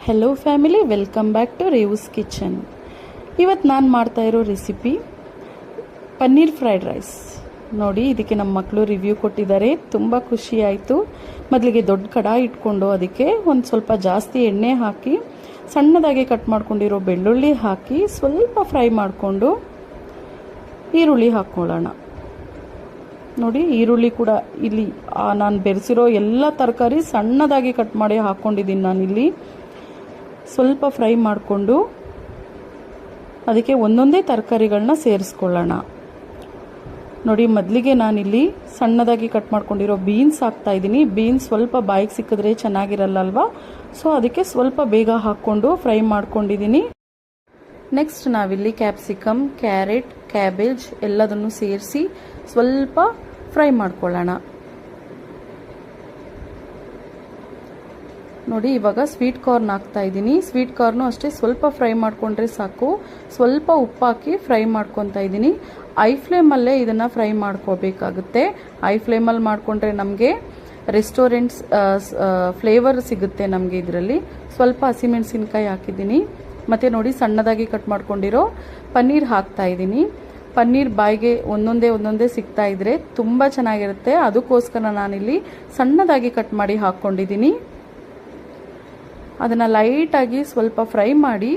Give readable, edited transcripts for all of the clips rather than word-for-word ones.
Hello family, welcome back to Rev's Kitchen. ಇವತ್ತು ನಾನು ಮಾಡ್ತಾ ಇರೋ ರೆಸಿಪಿ ಪನ್ನೀರ್ ಫ್ರೈಡ್ ರೈಸ್. ನೋಡಿ, ಇದಕ್ಕೆ ನಮ್ಮ ಮಕ್ಕಳು ರಿವ್ಯೂ ಕೊಟ್ಟಿದ್ದಾರೆ, ತುಂಬ ಖುಷಿ ಆಯಿತು. ಮೊದಲಿಗೆ ದೊಡ್ಡ ಕಡಾಯಿ ಇಟ್ಕೊಂಡು ಅದಕ್ಕೆ ಒಂದು ಸ್ವಲ್ಪ ಜಾಸ್ತಿ ಎಣ್ಣೆ ಹಾಕಿ ಸಣ್ಣದಾಗಿ ಕಟ್ ಮಾಡ್ಕೊಂಡಿರೋ ಬೆಳ್ಳುಳ್ಳಿ ಹಾಕಿ ಸ್ವಲ್ಪ ಫ್ರೈ ಮಾಡಿಕೊಂಡು ಈರುಳ್ಳಿ ಹಾಕ್ಕೊಳ್ಳೋಣ. ನೋಡಿ, ಈರುಳ್ಳಿ ಕೂಡ ಇಲ್ಲಿ ನಾನು ಬೆರೆಸಿರೋ ಎಲ್ಲ ತರಕಾರಿ ಸಣ್ಣದಾಗಿ ಕಟ್ ಮಾಡಿ ಹಾಕ್ಕೊಂಡಿದ್ದೀನಿ. ನಾನಿಲ್ಲಿ ಸ್ವಲ್ಪ ಫ್ರೈ ಮಾಡಿಕೊಂಡು ಅದಕ್ಕೆ ಒಂದೊಂದೇ ತರಕಾರಿಗಳನ್ನ ಸೇರಿಸ್ಕೊಳ್ಳೋಣ. ನೋಡಿ, ಮೊದಲಿಗೆ ನಾನಿಲ್ಲಿ ಸಣ್ಣದಾಗಿ ಕಟ್ ಮಾಡ್ಕೊಂಡಿರೋ ಬೀನ್ಸ್ ಹಾಕ್ತಾ ಇದ್ದೀನಿ. ಬೀನ್ಸ್ ಸ್ವಲ್ಪ ಬಾಯಿಗೆ ಸಿಕ್ಕಿದ್ರೆ ಚೆನ್ನಾಗಿರಲ್ಲ ಅಲ್ವಾ, ಸೊ ಅದಕ್ಕೆ ಸ್ವಲ್ಪ ಬೇಗ ಹಾಕ್ಕೊಂಡು ಫ್ರೈ ಮಾಡ್ಕೊಂಡಿದ್ದೀನಿ. ನೆಕ್ಸ್ಟ್ ನಾವಿಲ್ಲಿ ಕ್ಯಾಪ್ಸಿಕಮ್, ಕ್ಯಾರೆಟ್, ಕ್ಯಾಬೇಜ್ ಎಲ್ಲದನ್ನು ಸೇರಿಸಿ ಸ್ವಲ್ಪ ಫ್ರೈ ಮಾಡ್ಕೊಳ್ಳೋಣ. ನೋಡಿ, ಇವಾಗ ಸ್ವೀಟ್ ಕಾರ್ನ್ ಹಾಕ್ತಾ ಇದ್ದೀನಿ. ಸ್ವೀಟ್ ಕಾರ್ನು ಅಷ್ಟೇ ಸ್ವಲ್ಪ ಫ್ರೈ ಮಾಡ್ಕೊಂಡ್ರೆ ಸಾಕು. ಸ್ವಲ್ಪ ಉಪ್ಪು ಹಾಕಿ ಫ್ರೈ ಮಾಡ್ಕೊತಾ ಇದ್ದೀನಿ. ಐ ಫ್ಲೇಮಲ್ಲೇ ಇದನ್ನು ಫ್ರೈ ಮಾಡ್ಕೋಬೇಕಾಗುತ್ತೆ. ಐ ಫ್ಲೇಮಲ್ಲಿ ಮಾಡಿಕೊಂಡ್ರೆ ನಮಗೆ ರೆಸ್ಟೋರೆಂಟ್ಸ್ ಫ್ಲೇವರ್ ಸಿಗುತ್ತೆ ನಮಗೆ. ಇದರಲ್ಲಿ ಸ್ವಲ್ಪ ಹಸಿಮೆಣಸಿನ್ಕಾಯಿ ಹಾಕಿದ್ದೀನಿ. ಮತ್ತು ನೋಡಿ, ಸಣ್ಣದಾಗಿ ಕಟ್ ಮಾಡ್ಕೊಂಡಿರೋ ಪನ್ನೀರ್ ಹಾಕ್ತಾ ಇದ್ದೀನಿ. ಪನ್ನೀರ್ ಬಾಯಿಗೆ ಒಂದೊಂದೇ ಸಿಗ್ತಾ ಇದ್ರೆ ತುಂಬ ಚೆನ್ನಾಗಿರುತ್ತೆ. ಅದಕ್ಕೋಸ್ಕರ ನಾನಿಲ್ಲಿ ಸಣ್ಣದಾಗಿ ಕಟ್ ಮಾಡಿ ಹಾಕ್ಕೊಂಡಿದ್ದೀನಿ. ಅದನ್ನು ಲೈಟಾಗಿ ಸ್ವಲ್ಪ ಫ್ರೈ ಮಾಡಿ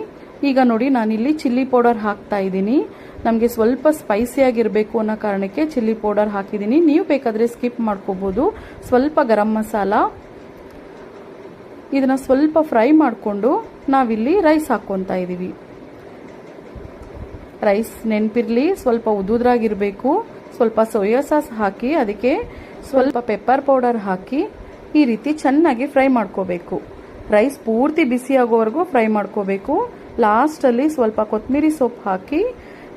ಈಗ ನೋಡಿ, ನಾನಿಲ್ಲಿ ಚಿಲ್ಲಿ ಪೌಡರ್ ಹಾಕ್ತಾ ಇದ್ದೀನಿ. ನಮಗೆ ಸ್ವಲ್ಪ ಸ್ಪೈಸಿಯಾಗಿರಬೇಕು ಅನ್ನೋ ಕಾರಣಕ್ಕೆ ಚಿಲ್ಲಿ ಪೌಡರ್ ಹಾಕಿದ್ದೀನಿ. ನೀವು ಬೇಕಾದರೆ ಸ್ಕಿಪ್ ಮಾಡ್ಕೋಬೋದು. ಸ್ವಲ್ಪ ಗರಂ ಮಸಾಲ, ಇದನ್ನು ಸ್ವಲ್ಪ ಫ್ರೈ ಮಾಡಿಕೊಂಡು ನಾವಿಲ್ಲಿ ರೈಸ್ ಹಾಕ್ಕೊತಾ ಇದ್ದೀವಿ. ರೈಸ್ ನೆನಪಿರಲಿ, ಸ್ವಲ್ಪ ಉದುದ್ರಾಗಿರಬೇಕು. ಸ್ವಲ್ಪ ಸೋಯಾ ಸಾಸ್ ಹಾಕಿ ಅದಕ್ಕೆ ಸ್ವಲ್ಪ ಪೆಪ್ಪರ್ ಪೌಡರ್ ಹಾಕಿ ಈ ರೀತಿ ಚೆನ್ನಾಗಿ ಫ್ರೈ ಮಾಡ್ಕೋಬೇಕು. ರೈಸ್ ಪೂರ್ತಿ ಬಿಸಿ ಆಗೋವರೆಗೂ ಫ್ರೈ ಮಾಡ್ಕೋಬೇಕು. ಲಾಸ್ಟಲ್ಲಿ ಸ್ವಲ್ಪ ಕೊತ್ತಂಬರಿ ಸೊಪ್ಪು ಹಾಕಿ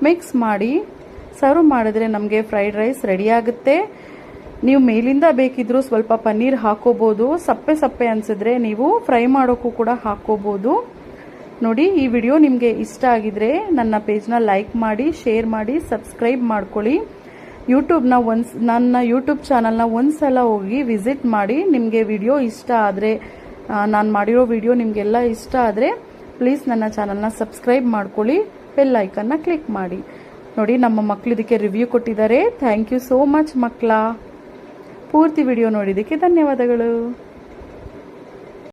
ಮಿಕ್ಸ್ ಮಾಡಿ ಸರ್ವ್ ಮಾಡಿದ್ರೆ ನಮಗೆ ಫ್ರೈಡ್ ರೈಸ್ ರೆಡಿ ಆಗುತ್ತೆ. ನೀವು ಮೇಲಿಂದ ಬೇಕಿದ್ರೂ ಸ್ವಲ್ಪ ಪನ್ನೀರ್ ಹಾಕೋಬೋದು. ಸಪ್ಪೆ ಅನಿಸಿದ್ರೆ ನೀವು ಫ್ರೈ ಮಾಡೋಕ್ಕೂ ಕೂಡ ಹಾಕೋಬೋದು. ನೋಡಿ, ಈ ವಿಡಿಯೋ ನಿಮಗೆ ಇಷ್ಟ ಆಗಿದ್ರೆ ನನ್ನ ಪೇಜ್ನ ಲೈಕ್ ಮಾಡಿ, ಶೇರ್ ಮಾಡಿ, ಸಬ್ಸ್ಕ್ರೈಬ್ ಮಾಡ್ಕೊಳ್ಳಿ. ನನ್ನ ಯೂಟ್ಯೂಬ್ ಚಾನಲ್ನ ಒಂದ್ಸಲ ಹೋಗಿ ವಿಸಿಟ್ ಮಾಡಿ. ನಿಮಗೆ ವಿಡಿಯೋ ಇಷ್ಟ ಆದರೆ, ನಾನು ಮಾಡಿರೋ ವಿಡಿಯೋ ನಿಮಗೆಲ್ಲ ಇಷ್ಟ ಆದರೆ ಪ್ಲೀಸ್ ನನ್ನ ಚಾನಲ್ನ ಸಬ್ಸ್ಕ್ರೈಬ್ ಮಾಡ್ಕೊಳ್ಳಿ, ಬೆಲ್ ಐಕನ್ನ ಕ್ಲಿಕ್ ಮಾಡಿ. ನೋಡಿ, ನಮ್ಮ ಮಕ್ಕಳು ಇದಕ್ಕೆ ರಿವ್ಯೂ ಕೊಟ್ಟಿದ್ದಾರೆ. ಥ್ಯಾಂಕ್ ಯು ಸೋ ಮಚ್ ಮಕ್ಕಳ. ಪೂರ್ತಿ ವಿಡಿಯೋ ನೋಡಿದ್ದಕ್ಕೆ ಧನ್ಯವಾದಗಳು.